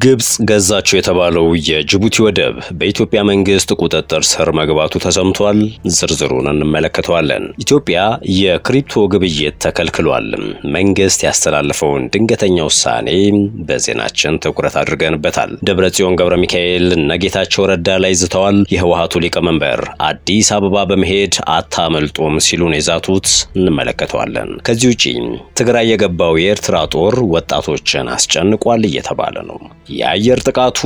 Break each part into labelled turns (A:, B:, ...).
A: ግብጽ ገዛቸው የተባለው የጅቡቲ ወደብ በኢትዮጵያ መንግስት ቁጥጥር ስር መግባቱ ተሰምቷል። ዝርዝሩን እንመለከተዋለን። ኢትዮጵያ የክሪፕቶ ግብይት ተከልክሏል። መንግስት ያስተላለፈውን ድንገተኛ ውሳኔ በዜናችን ትኩረት አድርገንበታል። ደብረጽዮን ገብረ ሚካኤል ጌታቸው ረዳ ላይ ዝተዋል። የህወሓቱ ሊቀመንበር አዲስ አበባ በመሄድ አታመልጡም ሲሉን የዛቱት እንመለከተዋለን። ከዚህ ውጪ ትግራይ የገባው የኤርትራ ጦር ወጣቶችን አስጨንቋል እየተባለ ነው። የአየር ጥቃቱ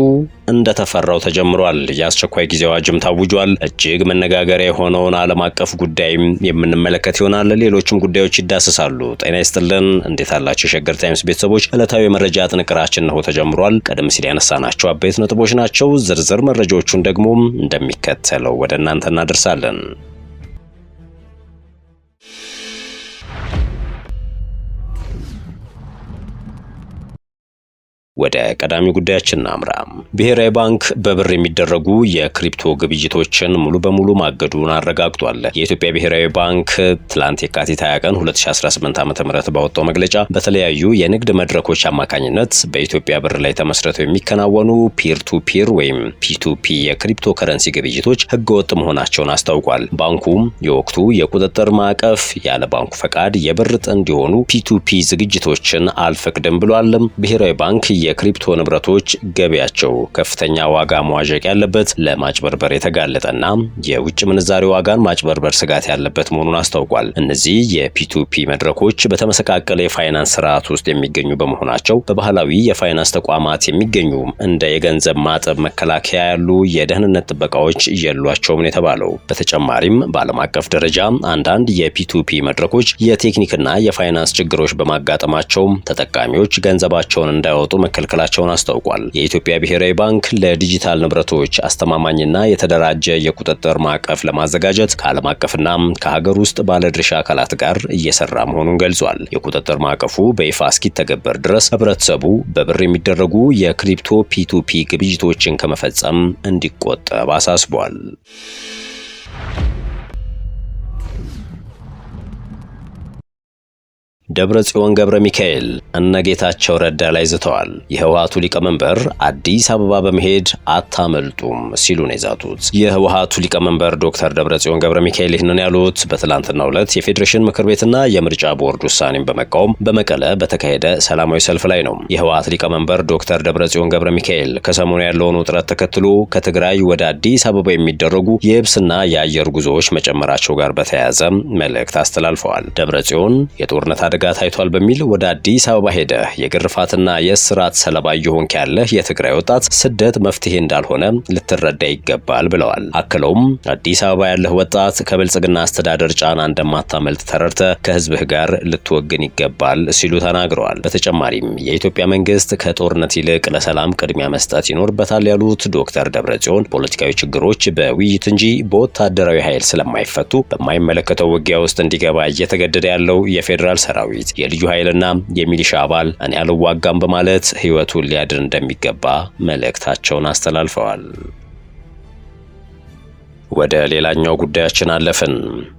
A: እንደተፈራው ተጀምሯል። የአስቸኳይ ጊዜ አዋጅም ታውጇል። እጅግ መነጋገሪያ የሆነውን ዓለም አቀፍ ጉዳይም የምንመለከት ይሆናል። ሌሎችም ጉዳዮች ይዳሰሳሉ። ጤና ይስጥልን፣ እንዴት አላችሁ የሸገር ታይምስ ቤተሰቦች? ዕለታዊ የመረጃ ጥንቅራችን ነው ተጀምሯል። ቀደም ሲል ያነሳናቸው አበይት ነጥቦች ናቸው። ዝርዝር መረጃዎቹን ደግሞ እንደሚከተለው ወደ እናንተ እናደርሳለን። ወደ ቀዳሚ ጉዳያችን እናምራ። ብሔራዊ ባንክ በብር የሚደረጉ የክሪፕቶ ግብይቶችን ሙሉ በሙሉ ማገዱን አረጋግጧል። የኢትዮጵያ ብሔራዊ ባንክ ትላንት የካቲት 20 ቀን 2018 ዓ.ም ባወጣው መግለጫ በተለያዩ የንግድ መድረኮች አማካኝነት በኢትዮጵያ ብር ላይ ተመስርተው የሚከናወኑ ፒር ቱ ፒር ወይም ፒ2ፒ የክሪፕቶ ከረንሲ ግብይቶች ህገወጥ መሆናቸውን አስታውቋል። ባንኩም የወቅቱ የቁጥጥር ማዕቀፍ ያለ ባንኩ ፈቃድ የብር ጥንድ የሆኑ ፒ2ፒ ዝግጅቶችን አልፈቅድም ብሏል። ብሔራዊ ባንክ የክሪፕቶ ንብረቶች ገበያቸው ከፍተኛ ዋጋ መዋዠቅ ያለበት፣ ለማጭበርበር የተጋለጠና የውጭ ምንዛሬ ዋጋን ማጭበርበር ስጋት ያለበት መሆኑን አስታውቋል። እነዚህ የፒ2ፒ መድረኮች በተመሰቃቀለ የፋይናንስ ስርዓት ውስጥ የሚገኙ በመሆናቸው በባህላዊ የፋይናንስ ተቋማት የሚገኙ እንደ የገንዘብ ማጠብ መከላከያ ያሉ የደህንነት ጥበቃዎች የሏቸውም ነው የተባለው። በተጨማሪም በዓለም አቀፍ ደረጃ አንዳንድ የፒ2ፒ መድረኮች የቴክኒክና የፋይናንስ ችግሮች በማጋጠማቸው ተጠቃሚዎች ገንዘባቸውን እንዳያወጡ መከልከላቸውን አስታውቋል። የኢትዮጵያ ብሔራዊ ባንክ ለዲጂታል ንብረቶች አስተማማኝና የተደራጀ የቁጥጥር ማዕቀፍ ለማዘጋጀት ከዓለም አቀፍና ከሀገር ውስጥ ባለድርሻ አካላት ጋር እየሰራ መሆኑን ገልጿል። የቁጥጥር ማዕቀፉ በይፋ እስኪተገበር ድረስ ህብረተሰቡ በብር የሚደረጉ የክሪፕቶ ፒ2ፒ ግብይቶችን ከመፈጸም እንዲቆጠብ አሳስቧል። ደብረጽዮን ገብረ ሚካኤል ጌታቸው ረዳ ላይ ዝተዋል። የህወሓቱ ሊቀመንበር አዲስ አበባ በመሄድ አታመልጡም ሲሉ ነው የዛቱት። የህወሓቱ ሊቀመንበር ዶክተር ደብረጽዮን ገብረ ሚካኤል ይህንን ያሉት በትላንትናው ዕለት የፌዴሬሽን ምክር ቤትና የምርጫ ቦርድ ውሳኔን በመቃወም በመቀለ በተካሄደ ሰላማዊ ሰልፍ ላይ ነው። የህወሓት ሊቀመንበር ዶክተር ደብረጽዮን ገብረ ሚካኤል ከሰሞኑ ያለውን ውጥረት ተከትሎ ከትግራይ ወደ አዲስ አበባ የሚደረጉ የየብስና የአየር ጉዞዎች መጨመራቸው ጋር በተያያዘ መልእክት አስተላልፈዋል። ደብረጽዮን የጦርነት አደጋ ታይቷል በሚል ወደ አዲስ አበባ ሄደ የግርፋትና የእስራት ሰለባ እየሆንክ ያለህ የትግራይ ወጣት ስደት መፍትሄ እንዳልሆነ ልትረዳ ይገባል ብለዋል። አክለውም አዲስ አበባ ያለህ ወጣት ከብልጽግና አስተዳደር ጫና እንደማታመልጥ ተረድተ ከህዝብህ ጋር ልትወግን ይገባል ሲሉ ተናግረዋል። በተጨማሪም የኢትዮጵያ መንግስት ከጦርነት ይልቅ ለሰላም ቅድሚያ መስጠት ይኖርበታል ያሉት ዶክተር ደብረጽዮን ፖለቲካዊ ችግሮች በውይይት እንጂ በወታደራዊ ኃይል ስለማይፈቱ በማይመለከተው ውጊያ ውስጥ እንዲገባ እየተገደደ ያለው የፌዴራል ሰራዊት የልዩ ኃይልና የሚሊሻ አባል እኔ አልዋጋም በማለት ህይወቱን ሊያድን እንደሚገባ መልእክታቸውን አስተላልፈዋል። ወደ ሌላኛው ጉዳያችን አለፍን።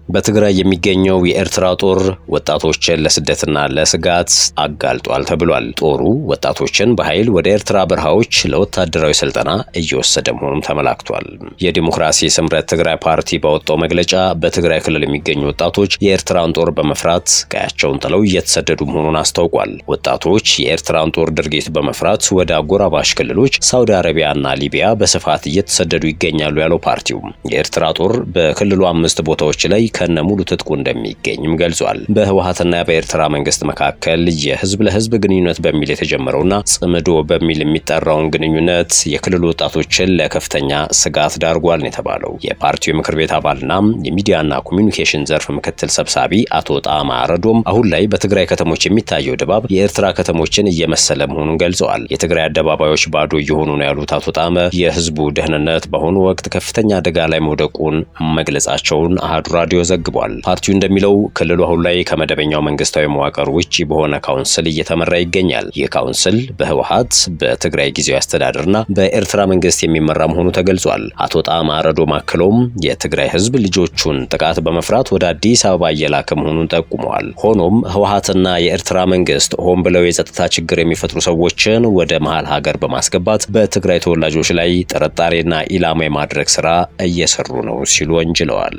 A: በትግራይ የሚገኘው የኤርትራ ጦር ወጣቶችን ለስደትና ለስጋት አጋልጧል ተብሏል። ጦሩ ወጣቶችን በኃይል ወደ ኤርትራ በረሃዎች ለወታደራዊ ስልጠና እየወሰደ መሆኑም ተመላክቷል። የዲሞክራሲ ስምረት ትግራይ ፓርቲ ባወጣው መግለጫ በትግራይ ክልል የሚገኙ ወጣቶች የኤርትራን ጦር በመፍራት ቀያቸውን ጥለው እየተሰደዱ መሆኑን አስታውቋል። ወጣቶች የኤርትራን ጦር ድርጊት በመፍራት ወደ አጎራባሽ ክልሎች ሳውዲ አረቢያና ሊቢያ በስፋት እየተሰደዱ ይገኛሉ ያለው ፓርቲው የኤርትራ ጦር በክልሉ 5 ቦታዎች ላይ ከነ ሙሉ ትጥቁ እንደሚገኝም ገልጿል። በህወሓትና በኤርትራ መንግስት መካከል የህዝብ ለህዝብ ግንኙነት በሚል የተጀመረውና ጽምዶ በሚል የሚጠራውን ግንኙነት የክልሉ ወጣቶችን ለከፍተኛ ስጋት ዳርጓል ነው የተባለው። የፓርቲው የምክር ቤት አባልና የሚዲያና ኮሚኒኬሽን ዘርፍ ምክትል ሰብሳቢ አቶ ጣማ አረዶም አሁን ላይ በትግራይ ከተሞች የሚታየው ድባብ የኤርትራ ከተሞችን እየመሰለ መሆኑን ገልጸዋል። የትግራይ አደባባዮች ባዶ እየሆኑ ነው ያሉት አቶ ጣመ የህዝቡ ደህንነት በአሁኑ ወቅት ከፍተኛ አደጋ ላይ መውደቁን መግለጻቸውን አሃዱ ራዲዮ ዘግቧል። ፓርቲው እንደሚለው ክልሉ አሁን ላይ ከመደበኛው መንግስታዊ መዋቅር ውጪ በሆነ ካውንስል እየተመራ ይገኛል። ይህ ካውንስል በህወሓት፣ በትግራይ ጊዜያዊ አስተዳደርና በኤርትራ መንግስት የሚመራ መሆኑ ተገልጿል። አቶ ጣዕመ አረዶም አክለውም የትግራይ ህዝብ ልጆቹን ጥቃት በመፍራት ወደ አዲስ አበባ እየላከ መሆኑን ጠቁመዋል። ሆኖም ህወሓትና የኤርትራ መንግስት ሆን ብለው የጸጥታ ችግር የሚፈጥሩ ሰዎችን ወደ መሃል ሀገር በማስገባት በትግራይ ተወላጆች ላይ ጥርጣሬና ኢላማ የማድረግ ስራ እየሰሩ ነው ሲሉ ወንጅለዋል።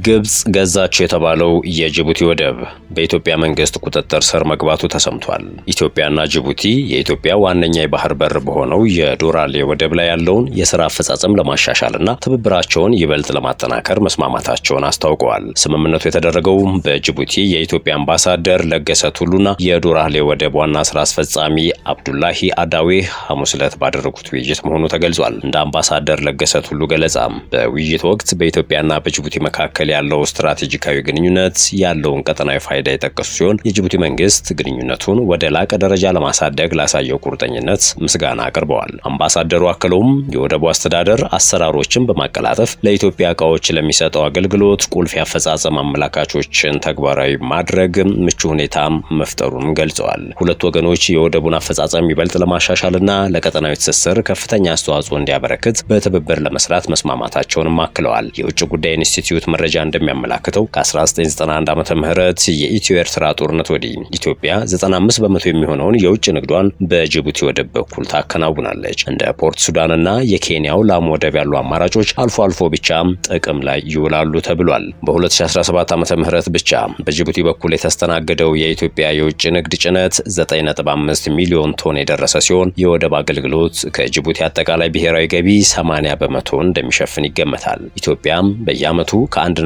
A: ግብጽ ገዛቸው የተባለው የጅቡቲ ወደብ በኢትዮጵያ መንግስት ቁጥጥር ስር መግባቱ ተሰምቷል። ኢትዮጵያና ጅቡቲ የኢትዮጵያ ዋነኛ የባህር በር በሆነው የዶራሌ ወደብ ላይ ያለውን የሥራ አፈጻጸም ለማሻሻልና ትብብራቸውን ይበልጥ ለማጠናከር መስማማታቸውን አስታውቀዋል። ስምምነቱ የተደረገው በጅቡቲ የኢትዮጵያ አምባሳደር ለገሰ ቱሉና የዶራሌ ወደብ ዋና ስራ አስፈጻሚ አብዱላሂ አዳዌ ሐሙስ ዕለት ባደረጉት ውይይት መሆኑ ተገልጿል። እንደ አምባሳደር ለገሰ ቱሉ ገለጻ በውይይት ወቅት በኢትዮጵያና በጅቡቲ መካከል ያለው ስትራቴጂካዊ ግንኙነት ያለውን ቀጠናዊ ፋይዳ የጠቀሱ ሲሆን የጅቡቲ መንግስት ግንኙነቱን ወደ ላቀ ደረጃ ለማሳደግ ላሳየው ቁርጠኝነት ምስጋና አቅርበዋል። አምባሳደሩ አክለውም የወደቡ አስተዳደር አሰራሮችን በማቀላጠፍ ለኢትዮጵያ ዕቃዎች ለሚሰጠው አገልግሎት ቁልፍ የአፈጻጸም አመላካቾችን ተግባራዊ ማድረግ ምቹ ሁኔታ መፍጠሩን ገልጸዋል። ሁለቱ ወገኖች የወደቡን አፈጻጸም ይበልጥ ለማሻሻልና ለቀጠናዊ ትስስር ከፍተኛ አስተዋጽኦ እንዲያበረክት በትብብር ለመስራት መስማማታቸውንም አክለዋል። የውጭ ጉዳይ ኢንስቲትዩት መረጃ እንደሚያመላክተው ከ1991 ዓመተ ምህረት የኢትዮ ኤርትራ ጦርነት ወዲህ ኢትዮጵያ 95 በመቶ የሚሆነውን የውጭ ንግዷን በጅቡቲ ወደብ በኩል ታከናውናለች። እንደ ፖርት ሱዳንና የኬንያው ላሙ ወደብ ያሉ አማራጮች አልፎ አልፎ ብቻ ጥቅም ላይ ይውላሉ ተብሏል። በ2017 ዓመተ ምህረት ብቻ በጅቡቲ በኩል የተስተናገደው የኢትዮጵያ የውጭ ንግድ ጭነት 9.5 ሚሊዮን ቶን የደረሰ ሲሆን የወደብ አገልግሎት ከጅቡቲ አጠቃላይ ብሔራዊ ገቢ 80 በመቶ እንደሚሸፍን ይገመታል። ኢትዮጵያም በየዓመቱ ከ1.5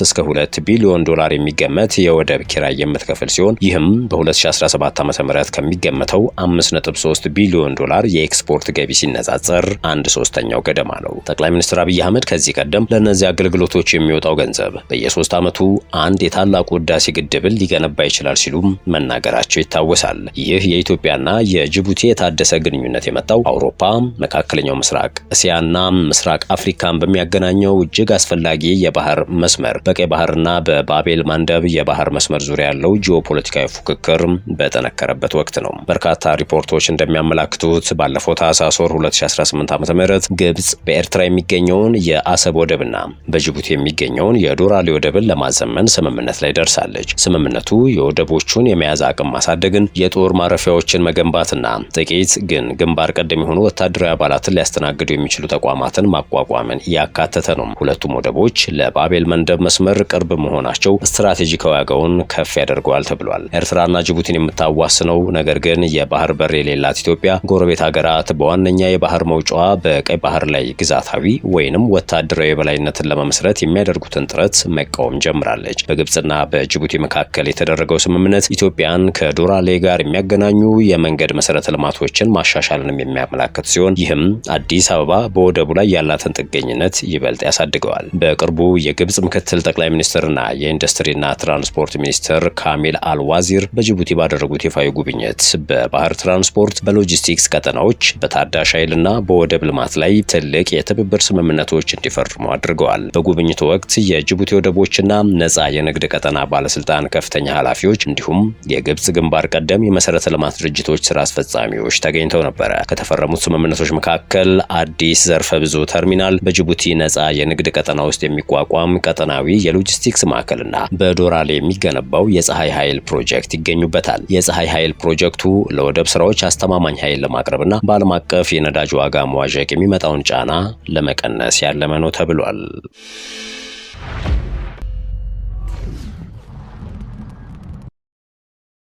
A: እስከ 2 ቢሊዮን ዶላር የሚገመት የወደብ ኪራይ የምትከፍል ሲሆን ይህም በ2017 ዓ.ም ከሚገመተው 5.3 ቢሊዮን ዶላር የኤክስፖርት ገቢ ሲነጻጸር 1/3 ገደማ ነው። ጠቅላይ ሚኒስትር አብይ አህመድ ከዚህ ቀደም ለእነዚህ አገልግሎቶች የሚወጣው ገንዘብ በየ3 ዓመቱ አንድ የታላቁ ህዳሴ ግድብን ሊገነባ ይችላል ሲሉም መናገራቸው ይታወሳል። ይህ የኢትዮጵያና የጅቡቲ የታደሰ ግንኙነት የመጣው አውሮፓ፣ መካከለኛው ምስራቅ፣ እስያና ምስራቅ አፍሪካን በሚያገናኘው እጅግ አስፈላጊ የባህር መስመር በቀይ ባህርና በባቤል ማንደብ የባህር መስመር ዙሪያ ያለው ጂኦፖለቲካዊ ፉክክር በጠነከረበት ወቅት ነው። በርካታ ሪፖርቶች እንደሚያመላክቱት ባለፈው ታህሳስ ወር 2018 ዓ.ም ግብጽ በኤርትራ የሚገኘውን የአሰብ ወደብና በጅቡቲ የሚገኘውን የዶራሌ ወደብን ለማዘመን ስምምነት ላይ ደርሳለች። ስምምነቱ የወደቦቹን የመያዝ አቅም ማሳደግን፣ የጦር ማረፊያዎችን መገንባትና ጥቂት ግን ግንባር ቀደም የሆኑ ወታደራዊ አባላትን ሊያስተናግዱ የሚችሉ ተቋማትን ማቋቋምን ያካተተ ነው። ሁለቱም ወደቦች ለባቤል መንደብ መስመር ቅርብ መሆናቸው ስትራቴጂካዊ ዋጋውን ከፍ ያደርገዋል ተብሏል። ኤርትራና ጅቡቲን የምታዋስነው ነገር ግን የባህር በር የሌላት ኢትዮጵያ ጎረቤት ሀገራት በዋነኛ የባህር መውጫዋ በቀይ ባህር ላይ ግዛታዊ ወይንም ወታደራዊ የበላይነትን ለመመስረት የሚያደርጉትን ጥረት መቃወም ጀምራለች። በግብጽና በጅቡቲ መካከል የተደረገው ስምምነት ኢትዮጵያን ከዶራሌ ጋር የሚያገናኙ የመንገድ መሰረተ ልማቶችን ማሻሻልንም የሚያመላክት ሲሆን ይህም አዲስ አበባ በወደቡ ላይ ያላትን ጥገኝነት ይበልጥ ያሳድገዋል። በቅርቡ የግብጽ ምክትል ጠቅላይ ሚኒስትርና የኢንዱስትሪና ትራንስፖርት ሚኒስትር ካሚል አልዋዚር በጅቡቲ ባደረጉት ይፋዊ ጉብኝት በባህር ትራንስፖርት፣ በሎጂስቲክስ ቀጠናዎች፣ በታዳሽ ኃይልና በወደብ ልማት ላይ ትልቅ የትብብር ስምምነቶች እንዲፈርሙ አድርገዋል። በጉብኝቱ ወቅት የጅቡቲ ወደቦችና ነጻ የንግድ ቀጠና ባለስልጣን ከፍተኛ ኃላፊዎች እንዲሁም የግብጽ ግንባር ቀደም የመሰረተ ልማት ድርጅቶች ስራ አስፈጻሚዎች ተገኝተው ነበረ። ከተፈረሙት ስምምነቶች መካከል አዲስ ዘርፈ ብዙ ተርሚናል በጅቡቲ ነጻ የንግድ ቀጠና ውስጥ የሚቋቋም ቀጠናዊ የሎጂስቲክስ ማዕከልና በዶራሌ የሚገነባው የፀሐይ ኃይል ፕሮጀክት ይገኙበታል። የፀሐይ ኃይል ፕሮጀክቱ ለወደብ ስራዎች አስተማማኝ ኃይል ለማቅረብና በዓለም አቀፍ የነዳጅ ዋጋ መዋዠቅ የሚመጣውን ጫና ለመቀነስ ያለመ ነው ተብሏል።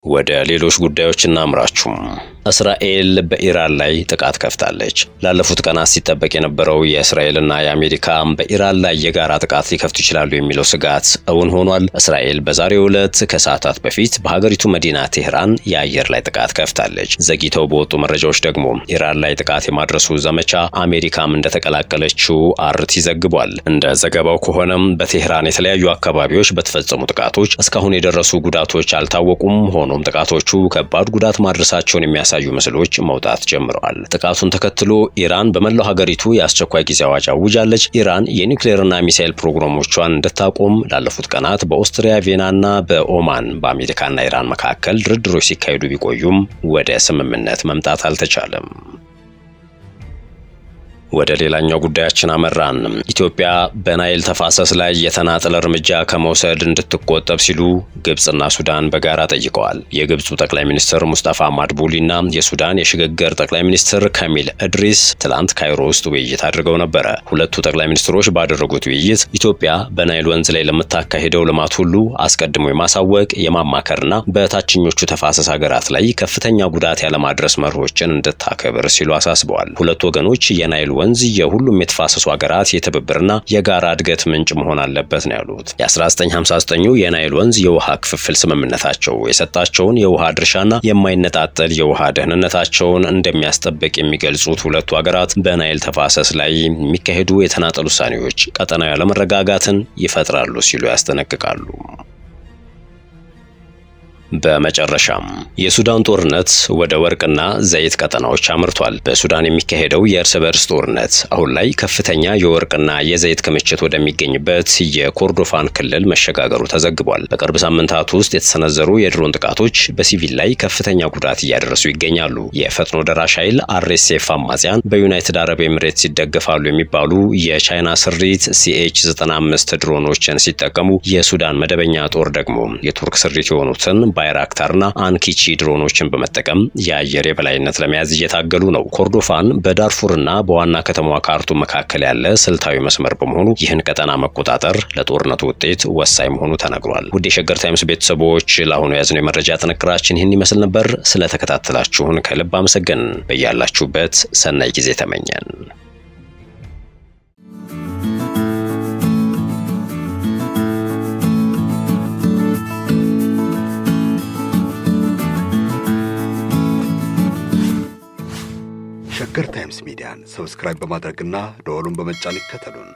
A: ወደ ሌሎች ጉዳዮች እናምራችሁ። እስራኤል በኢራን ላይ ጥቃት ከፍታለች። ላለፉት ቀናት ሲጠበቅ የነበረው የእስራኤልና የአሜሪካ በኢራን ላይ የጋራ ጥቃት ሊከፍቱ ይችላሉ የሚለው ስጋት እውን ሆኗል። እስራኤል በዛሬው ዕለት ከሰዓታት በፊት በሀገሪቱ መዲና ቴህራን የአየር ላይ ጥቃት ከፍታለች። ዘግይተው በወጡ መረጃዎች ደግሞ ኢራን ላይ ጥቃት የማድረሱ ዘመቻ አሜሪካም እንደተቀላቀለችው አርቲ ዘግቧል። እንደ ዘገባው ከሆነም በቴህራን የተለያዩ አካባቢዎች በተፈጸሙ ጥቃቶች እስካሁን የደረሱ ጉዳቶች አልታወቁም። ሆኖም ጥቃቶቹ ከባድ ጉዳት ማድረሳቸውን የሚያሳዩ ምስሎች መውጣት ጀምረዋል። ጥቃቱን ተከትሎ ኢራን በመላው ሀገሪቱ የአስቸኳይ ጊዜ አዋጅ አውጃለች። ኢራን የኒውክሌርና ሚሳኤል ፕሮግራሞቿን እንድታቆም ላለፉት ቀናት በኦስትሪያ ቪየናና በኦማን በአሜሪካና ኢራን መካከል ድርድሮች ሲካሄዱ ቢቆዩም ወደ ስምምነት መምጣት አልተቻለም። ወደ ሌላኛው ጉዳያችን አመራን። ኢትዮጵያ በናይል ተፋሰስ ላይ የተናጠል እርምጃ ከመውሰድ እንድትቆጠብ ሲሉ ግብጽና ሱዳን በጋራ ጠይቀዋል። የግብጹ ጠቅላይ ሚኒስትር ሙስጠፋ ማድቡሊና የሱዳን የሽግግር ጠቅላይ ሚኒስትር ካሚል እድሪስ ትላንት ካይሮ ውስጥ ውይይት አድርገው ነበረ። ሁለቱ ጠቅላይ ሚኒስትሮች ባደረጉት ውይይት ኢትዮጵያ በናይል ወንዝ ላይ ለምታካሄደው ልማት ሁሉ አስቀድሞ የማሳወቅ የማማከርና በታችኞቹ ተፋሰስ ሀገራት ላይ ከፍተኛ ጉዳት ያለማድረስ መርሆችን እንድታከብር ሲሉ አሳስበዋል። ሁለቱ ወገኖች የናይል ወንዝ የሁሉም የተፋሰሱ ሀገራት የትብብርና የጋራ እድገት ምንጭ መሆን አለበት ነው ያሉት። የ1959 የናይል ወንዝ የውሃ ክፍፍል ስምምነታቸው የሰጣቸውን የውሃ ድርሻና የማይነጣጠል የውሃ ደህንነታቸውን እንደሚያስጠብቅ የሚገልጹት ሁለቱ ሀገራት በናይል ተፋሰስ ላይ የሚካሄዱ የተናጠል ውሳኔዎች ቀጠናዊ አለመረጋጋትን ይፈጥራሉ ሲሉ ያስጠነቅቃሉ። በመጨረሻም የሱዳን ጦርነት ወደ ወርቅና ዘይት ቀጠናዎች አምርቷል። በሱዳን የሚካሄደው የእርስ በርስ ጦርነት አሁን ላይ ከፍተኛ የወርቅና የዘይት ክምችት ወደሚገኝበት የኮርዶፋን ክልል መሸጋገሩ ተዘግቧል። በቅርብ ሳምንታት ውስጥ የተሰነዘሩ የድሮን ጥቃቶች በሲቪል ላይ ከፍተኛ ጉዳት እያደረሱ ይገኛሉ። የፈጥኖ ደራሽ ኃይል አርኤስኤፍ አማጽያን በዩናይትድ አረብ ኤምሬትስ ይደገፋሉ የሚባሉ የቻይና ስሪት CH-95 ድሮኖችን ሲጠቀሙ፣ የሱዳን መደበኛ ጦር ደግሞ የቱርክ ስሪት የሆኑትን ባይራክታርና አንኪቺ ድሮኖችን በመጠቀም የአየር የበላይነት ለመያዝ እየታገሉ ነው። ኮርዶፋን በዳርፉርና በዋና ከተማዋ ካርቱም መካከል ያለ ስልታዊ መስመር በመሆኑ ይህን ቀጠና መቆጣጠር ለጦርነቱ ውጤት ወሳኝ መሆኑ ተነግሯል። ውድ የሸገር ታይምስ ቤተሰቦች ለአሁኑ የያዝነው የመረጃ ጥንቅራችን ይህን ይመስል ነበር። ስለተከታተላችሁን ከልብ አመሰገን። በያላችሁበት ሰናይ ጊዜ ተመኘን።
B: ሸገር ታይምስ ሚዲያን ሰብስክራይብ በማድረግና ደወሉን በመጫን ይከተሉን።